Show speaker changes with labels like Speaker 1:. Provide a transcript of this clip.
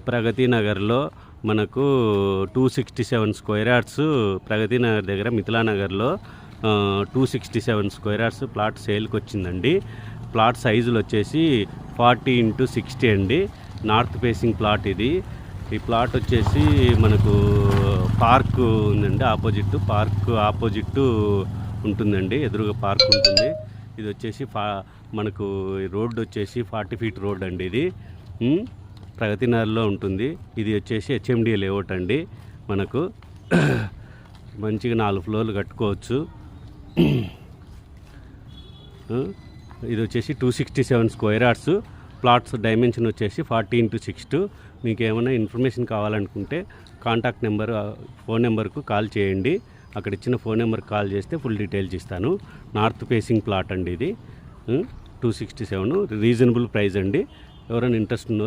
Speaker 1: ప్రగతి నగర్లో మనకు 267 square yards Pragathi Nagar దగ్గర మిథిలా నగర్లో 267 స్క్వేర్ యార్డ్స్ ప్లాట్ సేల్కి వచ్చిందండి. ప్లాట్ సైజులు వచ్చేసి 40x60 అండి. నార్త్ ఫేసింగ్ ప్లాట్ ఇది. ఈ ప్లాట్ వచ్చేసి మనకు పార్క్ ఉందండి, ఆపోజిట్ ఉంటుందండి, ఎదురుగా పార్క్ ఉంటుంది. ఇది వచ్చేసి మనకు రోడ్డు వచ్చేసి 40 ఫీట్ రోడ్ అండి. ఇది ప్రగతి నగర్లో ఉంటుంది. ఇది వచ్చేసి హెచ్ఎండి లేఅవుట్ అండి. మనకు మంచిగా 4 ఫ్లోర్లు కట్టుకోవచ్చు. ఇది వచ్చేసి 267 స్క్వేర్ యార్డ్స్. ప్లాట్స్ డైమెన్షన్ వచ్చేసి 40x60. మీకు ఏమైనా ఇన్ఫర్మేషన్ కావాలనుకుంటే కాంటాక్ట్ నెంబర్, ఫోన్ నెంబర్కు కాల్ చేయండి. అక్కడ ఇచ్చిన ఫోన్ నెంబర్కి కాల్ చేస్తే ఫుల్ డీటెయిల్స్ ఇస్తాను. నార్త్ ఫేసింగ్ ప్లాట్ అండి ఇది. 267 రీజనబుల్ ప్రైస్ అండి. ఎవరైనా ఇంట్రెస్ట్ ఉన్నో